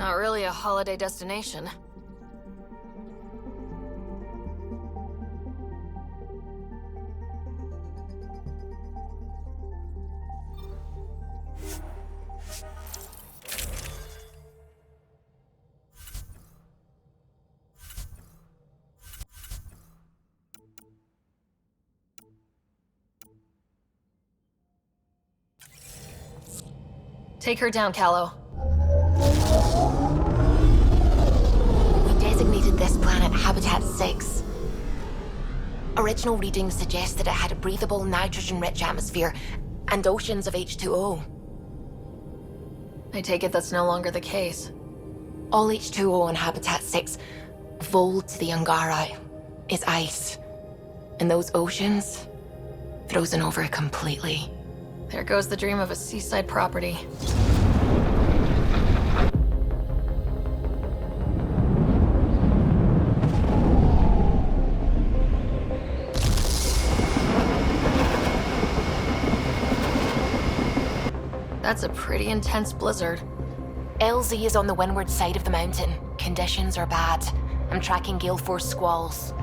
Not really a holiday destination. Take her down, Callow. We designated this planet Habitat 6. Original readings suggest that it had a breathable, nitrogen-rich atmosphere and oceans of H2O. I take it that's no longer the case. All H2O on Habitat 6, Voeld to the Angara, is ice. And those oceans, frozen over completely. There goes the dream of a seaside property. That's a pretty intense blizzard. LZ is on the windward side of the mountain. Conditions are bad. I'm tracking gale force squalls.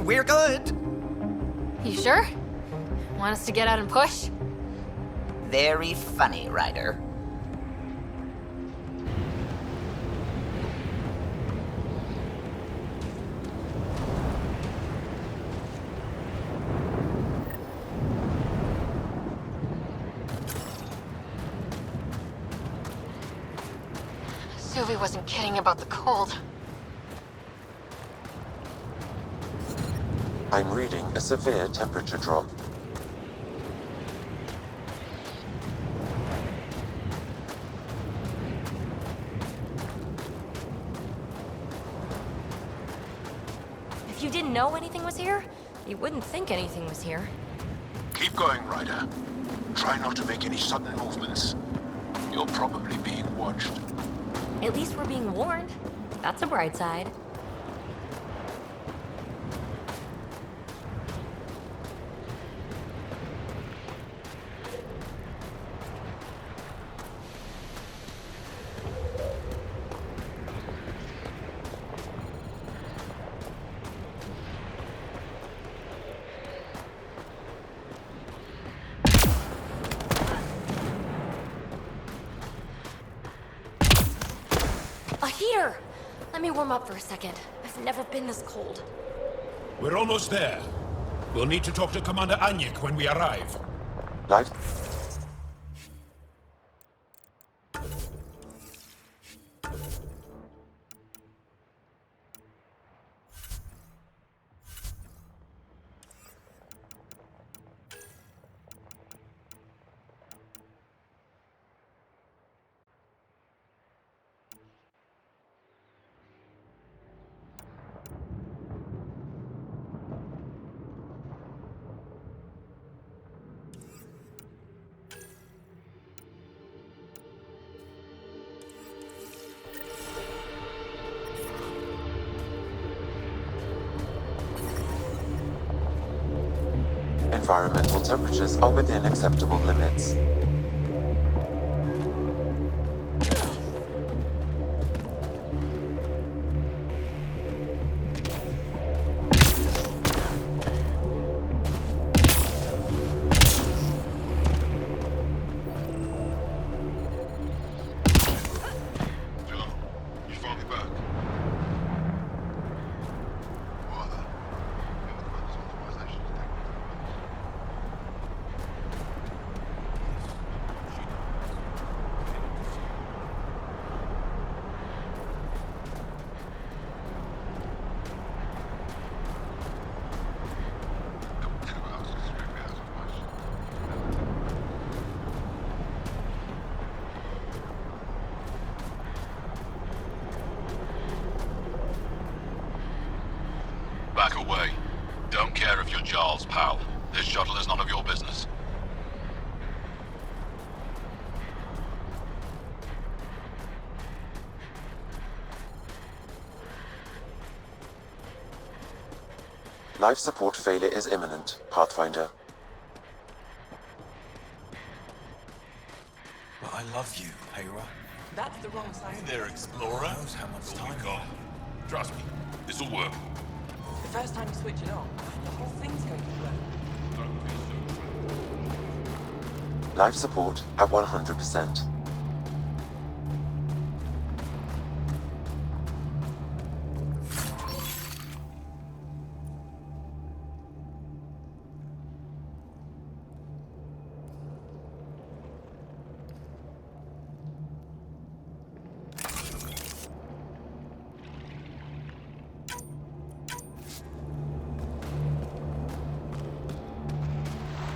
We're good. You sure? Want us to get out and push? Very funny, Ryder. Suvi wasn't kidding about the cold. I'm reading a severe temperature drop. If you didn't know anything was here, you wouldn't think anything was here. Keep going, Ryder. Try not to make any sudden movements. You're probably being watched. At least we're being warned. That's a bright side. A heater! Let me warm up for a second. I've never been this cold. We're almost there. We'll need to talk to Commander Anyik when we arrive. Light? Environmental temperatures are within acceptable limits. back away. Don't care if you're Jarl's pal. This shuttle is none of your business. Life support failure is imminent, Pathfinder. But I love you, Hera. That's the wrong side. Hey there, Explorer. Who knows how much All time we got. Trust me, this'll work. The first time you switch it on, the whole thing's going to blow. Life support at 100%.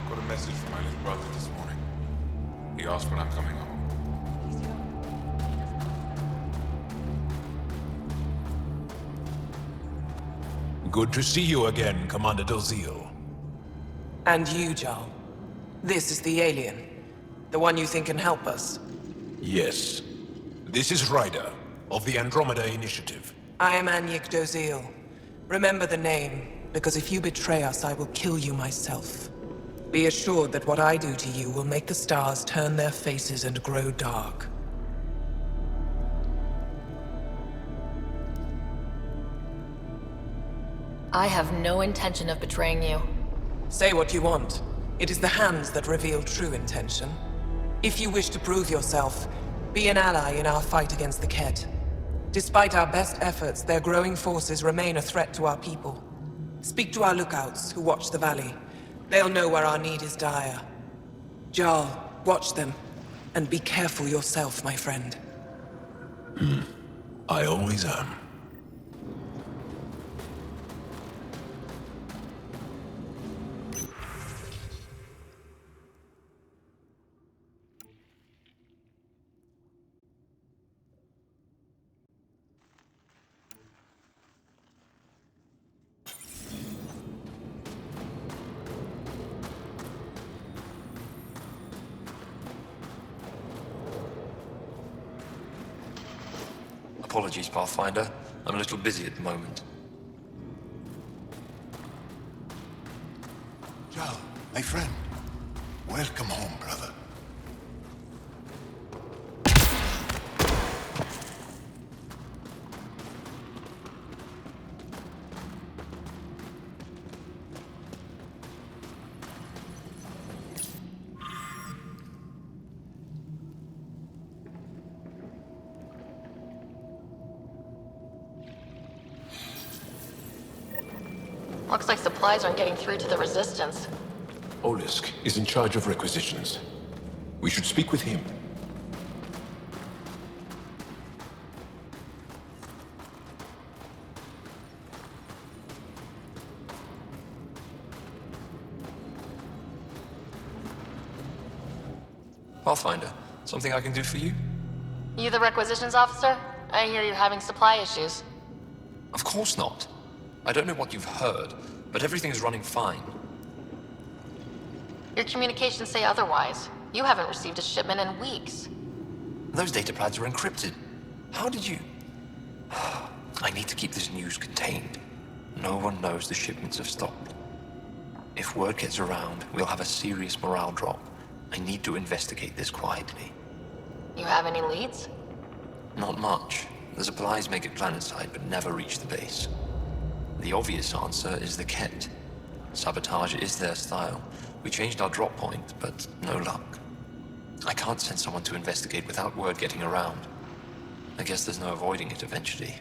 Got a message from my little brother this morning. He asked when I'm coming home. Good to see you again, Commander Dozil. And you, Jarl. This is the alien. The one you think can help us. Yes. This is Ryder, of the Andrómeda Initiative. I am Anyik Dozil. Remember the name, because if you betray us, I will kill you myself. Be assured that what I do to you will make the stars turn their faces and grow dark. I have no intention of betraying you. Say what you want. It is the hands that reveal true intention. If you wish to prove yourself, be an ally in our fight against the Kett. Despite our best efforts, their growing forces remain a threat to our people. Speak to our lookouts, who watch the valley. They'll know where our need is dire. Jarl, watch them, and be careful yourself, my friend. I always am. Apologies, Pathfinder. I'm a little busy at the moment. Jarl, my friend. Welcome home, brother. Looks like supplies aren't getting through to the Resistance. Olisk is in charge of requisitions. We should speak with him. Pathfinder, something I can do for you? You the requisitions officer? I hear you're having supply issues. Of course not. I don't know what you've heard, but everything's running fine. Your communications say otherwise. You haven't received a shipment in weeks. Those data pads are encrypted. How did you... I need to keep this news contained. No one knows the shipments have stopped. If word gets around, we'll have a serious morale drop. I need to investigate this quietly. You have any leads? Not much. The supplies make it planetside, but never reach the base. The obvious answer is the Kett. Sabotage is their style. We changed our drop point, but no luck. I can't send someone to investigate without word getting around. I guess there's no avoiding it eventually.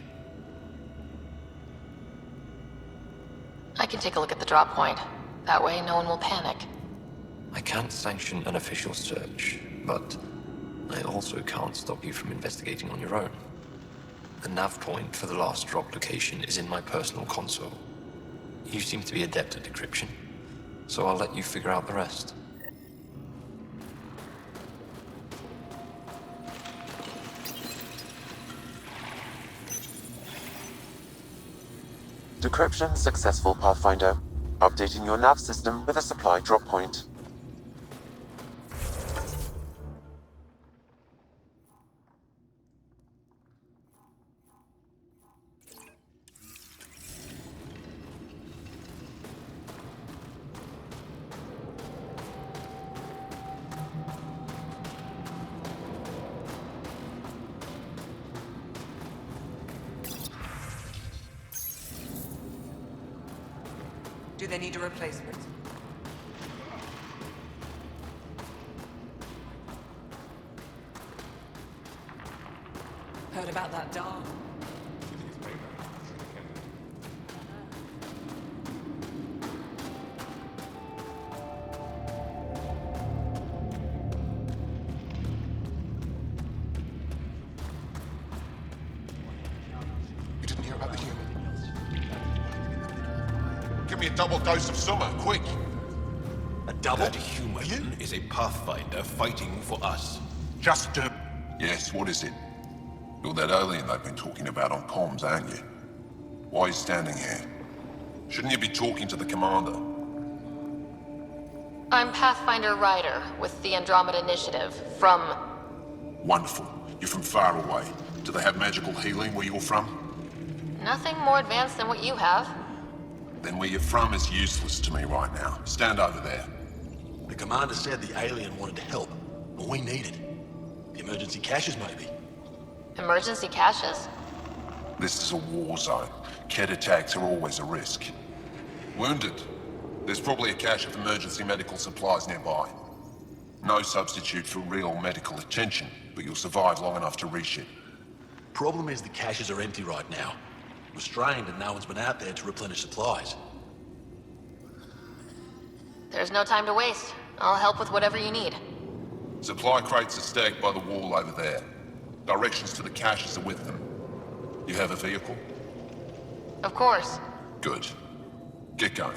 I can take a look at the drop point. That way, no one will panic. I can't sanction an official search, but I also can't stop you from investigating on your own. The nav point for the last drop location is in my personal console. You seem to be adept at decryption, so I'll let you figure out the rest. Decryption successful, Pathfinder. Updating your nav system with a supply drop point. Do they need a replacement? Heard about that dog? You didn't hear about the human? Give me a double dose of summer, quick! A double? That human is a Pathfinder fighting for us. Just do. Yes, what is it? You're that alien they've been talking about on comms, aren't you? Why are you standing here? Shouldn't you be talking to the commander? I'm Pathfinder Ryder with the Andrómeda Initiative from... Wonderful. You're from far away. Do they have magical healing where you're from? Nothing more advanced than what you have. Then where you're from is useless to me right now. Stand over there. The commander said the alien wanted to help, and we need it. The emergency caches, maybe. Emergency caches? This is a war zone. Kett attacks are always a risk. Wounded? There's probably a cache of emergency medical supplies nearby. No substitute for real medical attention, but you'll survive long enough to reship. Problem is the caches are empty right now. Restrained and no one's been out there to replenish supplies. There's no time to waste. I'll help with whatever you need. Supply crates are stacked by the wall over there. Directions to the caches are with them. You have a vehicle? Of course. Good. Get going.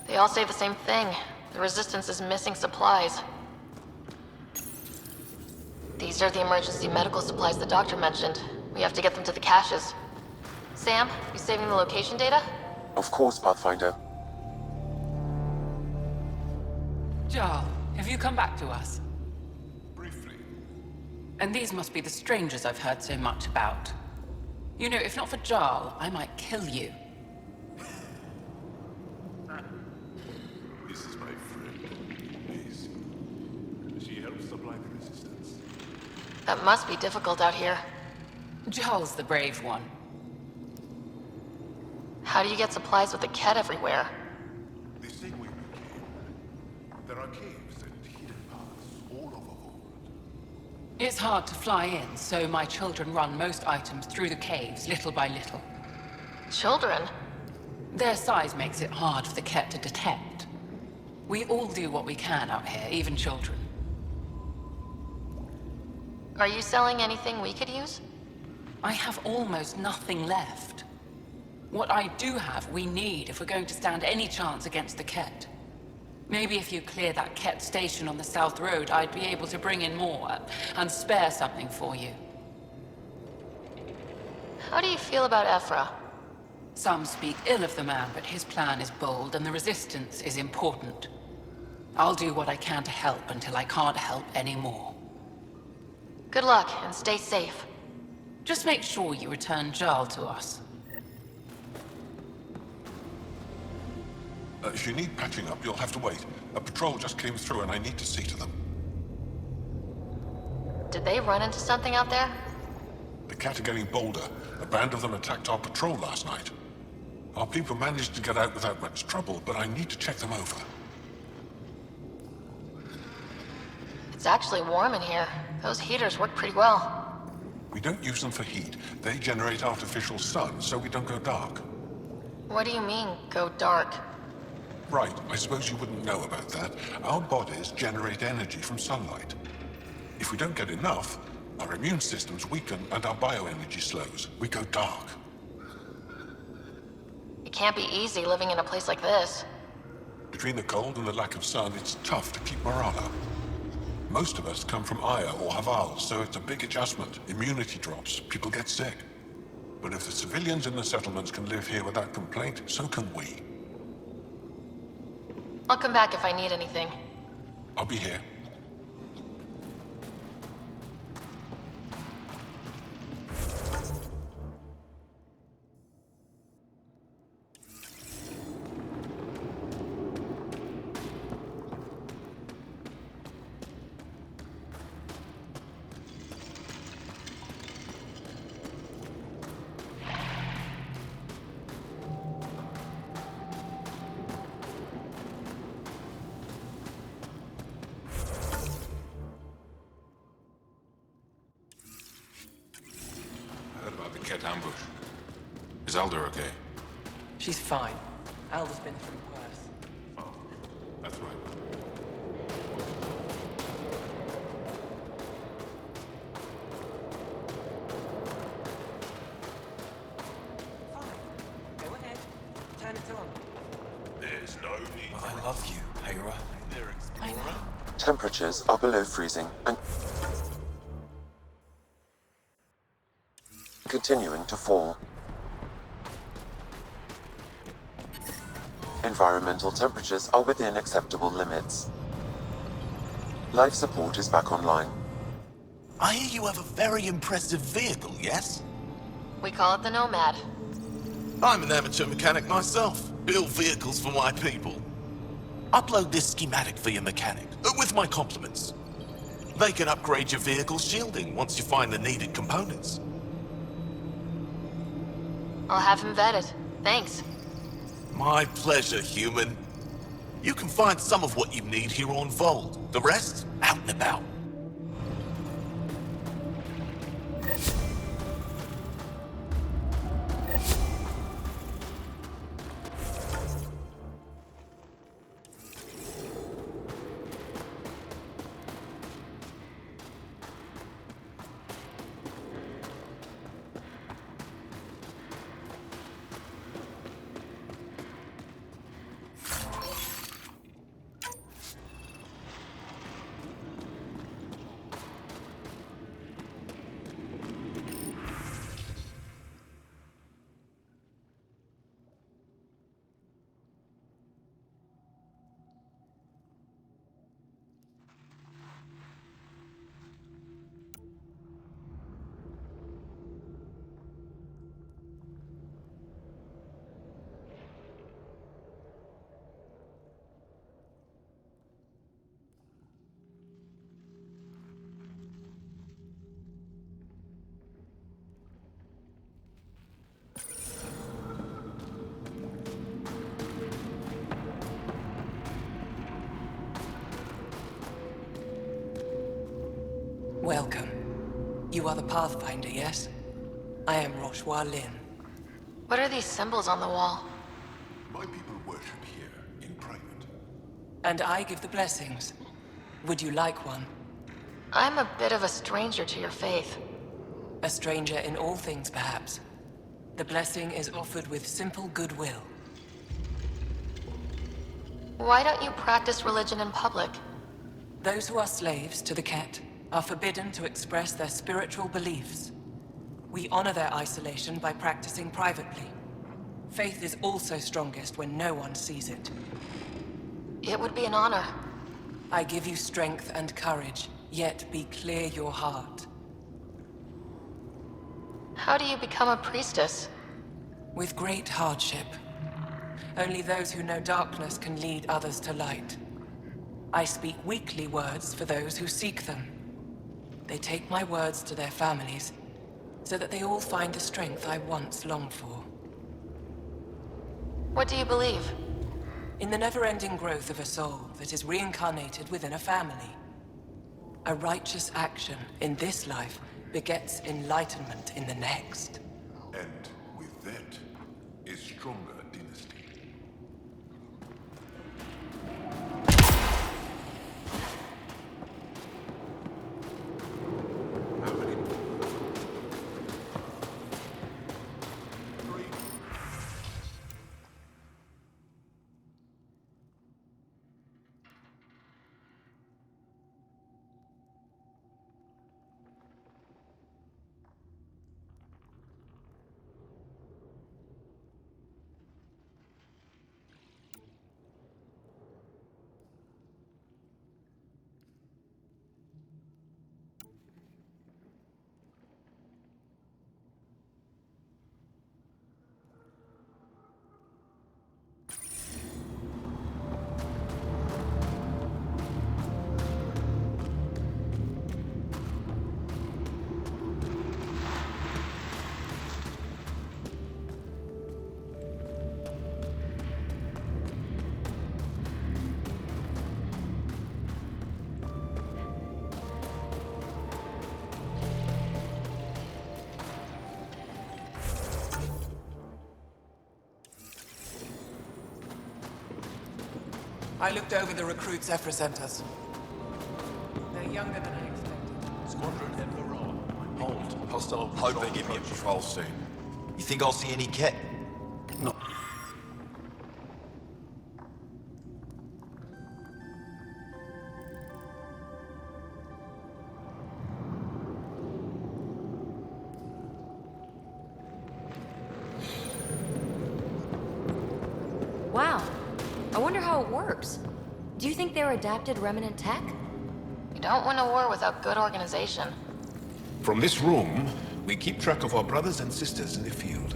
They all say the same thing. The Resistance is missing supplies. These are the emergency medical supplies the doctor mentioned. We have to get them to the caches. Sam, you saving the location data? Of course, Pathfinder. Jarl, have you come back to us? Briefly. And these must be the strangers I've heard so much about. You know, if not for Jarl, I might kill you. This is my friend, Maisie. She helps supply the Resistance. That must be difficult out here. Jarl's the brave one. How do you get supplies with the Kett everywhere? They say we came. There are caves and hidden paths all over Voeld. It's hard to fly in, so my children run most items through the caves, little by little. Children? Their size makes it hard for the Kett to detect. We all do what we can out here, even children. Are you selling anything we could use? I have almost nothing left. What I do have, we need if we're going to stand any chance against the Kett. Maybe if you clear that Kett station on the South Road, I'd be able to bring in more and spare something for you. How do you feel about Ephra? Some speak ill of the man, but his plan is bold and the Resistance is important. I'll do what I can to help until I can't help anymore. Good luck, and stay safe. Just make sure you return Jarl to us. If you need patching up, you'll have to wait. A patrol just came through and I need to see to them. Did they run into something out there? The Cat are getting bolder. A band of them attacked our patrol last night. Our people managed to get out without much trouble, but I need to check them over. It's actually warm in here. Those heaters work pretty well. We don't use them for heat. They generate artificial sun, so we don't go dark. What do you mean, go dark? Right, I suppose you wouldn't know about that. Our bodies generate energy from sunlight. If we don't get enough, our immune systems weaken and our bioenergy slows. We go dark. It can't be easy living in a place like this. Between the cold and the lack of sun, it's tough to keep morale up. Most of us come from Aya or Haval, so it's a big adjustment. Immunity drops, people get sick. But if the civilians in the settlements can live here without complaint, so can we. I'll come back if I need anything. I'll be here. Ket ambush. Is Alder okay? She's fine. Alder's been through worse. Oh, that's right. Fine. Go ahead. Turn it on. There's no need. I love you, Hera. I know. Temperatures are below freezing and continuing to fall. Environmental temperatures are within acceptable limits. Life support is back online. I hear you have a very impressive vehicle, yes? We call it the Nomad. I'm an amateur mechanic myself. Build vehicles for my people. Upload this schematic for your mechanic, with my compliments. They can upgrade your vehicle's shielding once you find the needed components. I'll have him vetted. Thanks. My pleasure, human. You can find some of what you need here on Voeld. The rest, out and about. Welcome. You are the Pathfinder, yes? I am Roshua Lin. What are these symbols on the wall? My people worship here in private. And I give the blessings. Would you like one? I'm a bit of a stranger to your faith. A stranger in all things, perhaps. The blessing is offered with simple goodwill. Why don't you practice religion in public? Those who are slaves to the Ket are forbidden to express their spiritual beliefs. We honor their isolation by practicing privately. Faith is also strongest when no one sees it. It would be an honor. I give you strength and courage, yet be clear your heart. How do you become a priestess? With great hardship. Only those who know darkness can lead others to light. I speak weakly words for those who seek them. They take my words to their families, so that they all find the strength I once longed for. What do you believe? In the never-ending growth of a soul that is reincarnated within a family. A righteous action in this life begets enlightenment in the next. And with that, a stronger dynasty. I looked over the recruits Ephra sent us. They're younger than I expected. Squadron Emperor. Hold. Hostile Hope patrol they give me a approaching. patrol soon. You think I'll see any Ket? No. Wow. I wonder how it works. Do you think they're adapted remnant tech? You don't win a war without good organization. From this room, we keep track of our brothers and sisters in the field.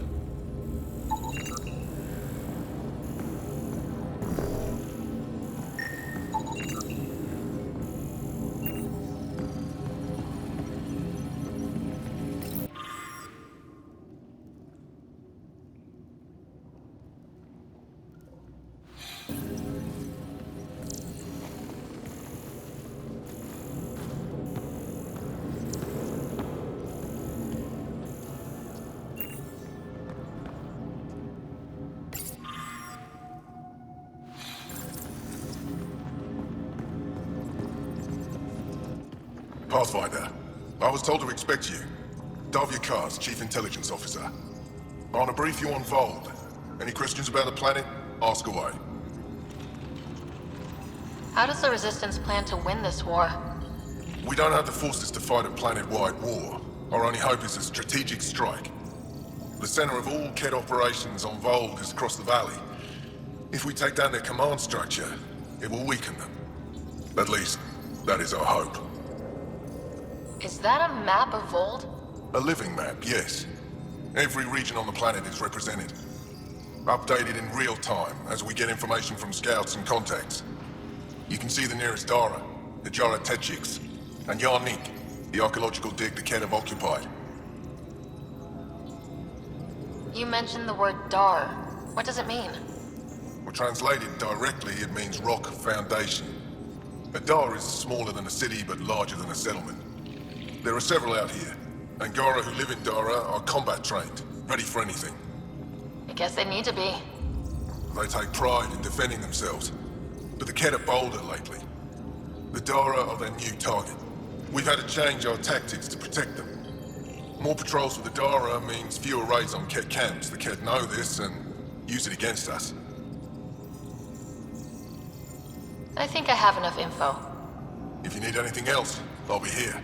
Pathfinder, I was told to expect you. Davia Kars, Chief Intelligence Officer. I want to brief you on Voeld. Any questions about the planet? Ask away. How does the Resistance plan to win this war? We don't have the forces to fight a planet-wide war. Our only hope is a strategic strike. The center of all Ket operations on Voeld is across the valley. If we take down their command structure, it will weaken them. At least, that is our hope. Is that a map of Voeld? A living map, yes. Every region on the planet is represented. Updated in real time as we get information from scouts and contacts. You can see the nearest Dara, the Jara Tetchiks, and Yarnik, the archaeological dig the Ket have occupied. You mentioned the word Dar. What does it mean? Well, translated directly, it means rock foundation. A Dar is smaller than a city, but larger than a settlement. There are several out here. Angara who live in Dara are combat trained, ready for anything. I guess they need to be. They take pride in defending themselves. But the Ket are bolder lately. The Dara are their new target. We've had to change our tactics to protect them. More patrols with the Dara means fewer raids on Ket camps. The Ket know this and use it against us. I think I have enough info. If you need anything else, I'll be here.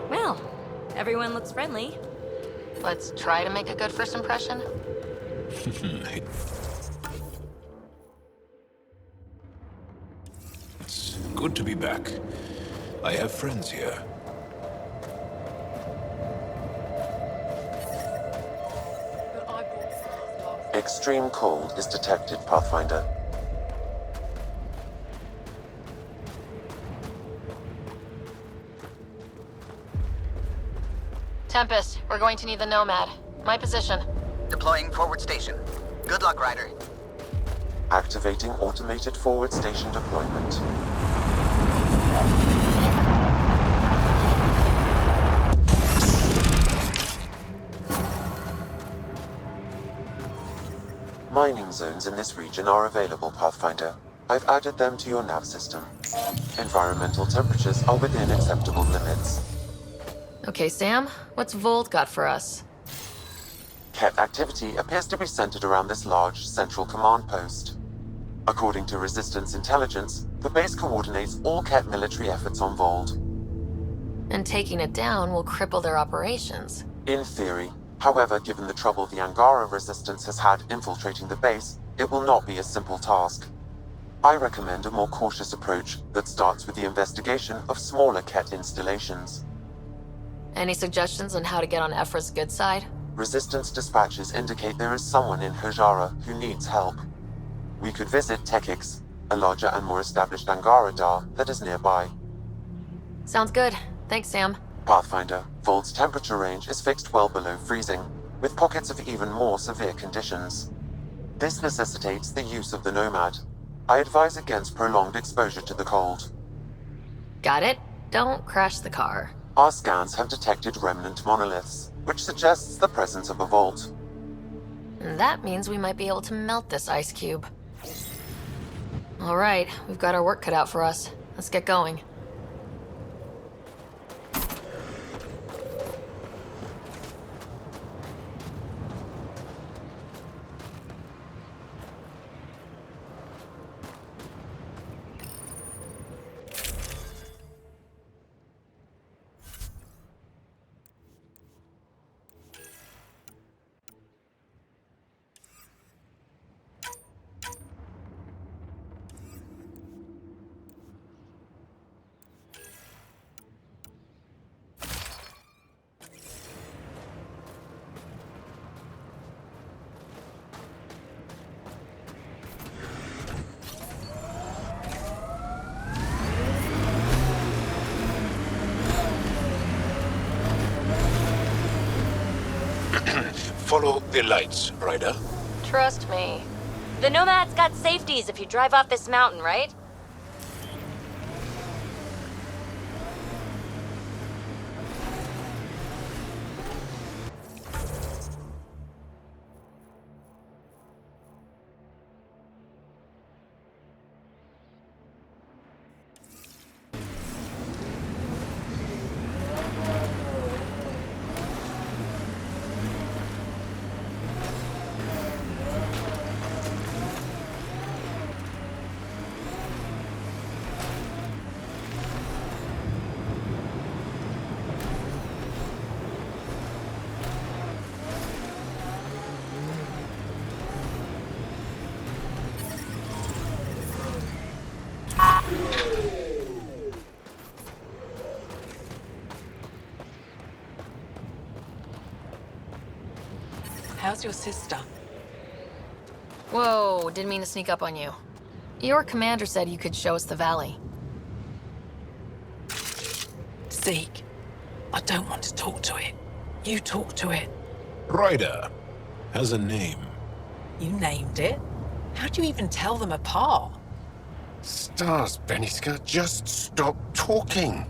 Well, everyone looks friendly. Let's try to make a good first impression. It's good to be back. I have friends here. Extreme cold is detected, Pathfinder. Tempest, we're going to need the Nomad. My position. Deploying forward station. Good luck, Ryder. Activating automated forward station deployment. Mining zones in this region are available, Pathfinder. I've added them to your nav system. Environmental temperatures are within acceptable limits. Okay, Sam, what's Voeld got for us? Ket activity appears to be centered around this large central command post. According to Resistance intelligence, the base coordinates all Ket military efforts on Voeld. And taking it down will cripple their operations. In theory, However, given the trouble the Angara resistance has had infiltrating the base, it will not be a simple task. I recommend a more cautious approach that starts with the investigation of smaller Ket installations. Any suggestions on how to get on Ephra's good side? Resistance dispatches indicate there is someone in Hajara who needs help. We could visit Tekix, a larger and more established Angara Dar that is nearby. Sounds good. Thanks, Sam. Pathfinder, Voeld's temperature range is fixed well below freezing, with pockets of even more severe conditions. This necessitates the use of the Nomad. I advise against prolonged exposure to the cold. Got it. Don't crash the car. Our scans have detected remnant monoliths, which suggests the presence of a vault. And that means we might be able to melt this ice cube. All right, we've got our work cut out for us. Let's get going. Follow the lights, Ryder. Trust me. The Nomad's got safeties if you drive off this mountain, right? How's your sister? Whoa, didn't mean to sneak up on you. Your commander said you could show us the valley. Zeke, I don't want to talk to it. You talk to it. Ryder has a name. You named it. How do you even tell them apart? Stars, Beniska, just stop talking.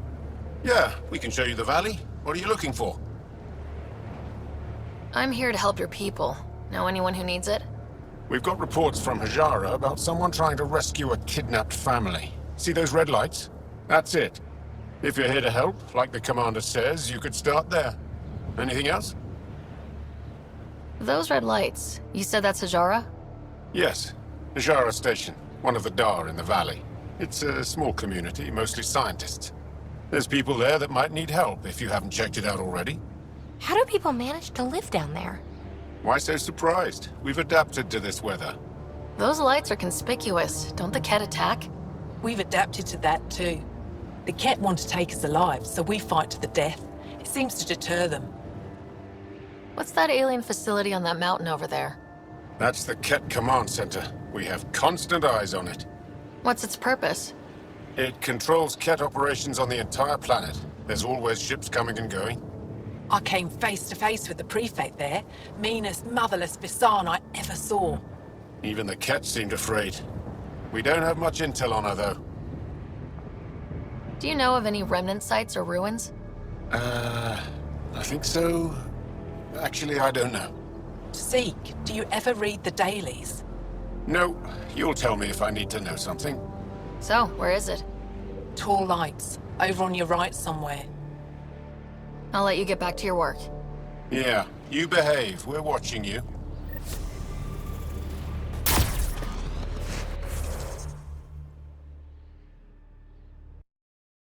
Yeah, we can show you the valley. What are you looking for? I'm here to help your people. Know anyone who needs it? We've got reports from Hajara about someone trying to rescue a kidnapped family. See those red lights? That's it. If you're here to help, like the commander says, you could start there. Anything else? Those red lights. You said that's Hajara? Yes. Hajara Station, one of the Dar in the valley. It's a small community, mostly scientists. There's people there that might need help if you haven't checked it out already. How do people manage to live down there? Why so surprised? We've adapted to this weather. Those lights are conspicuous. Don't the Ket attack? We've adapted to that too. The Ket want to take us alive, so we fight to the death. It seems to deter them. What's that alien facility on that mountain over there? That's the Ket Command Center. We have constant eyes on it. What's its purpose? It controls Ket operations on the entire planet. There's always ships coming and going. I came face to face with the prefect there. Meanest, motherless Visan I ever saw. Even the Ket seemed afraid. We don't have much intel on her, though. Do you know of any remnant sites or ruins? I think so. Actually, I don't know. Zeke, do you ever read the dailies? No, you'll tell me if I need to know something. So, where is it? Tall lights, over on your right somewhere. I'll let you get back to your work. Yeah, you behave. We're watching you.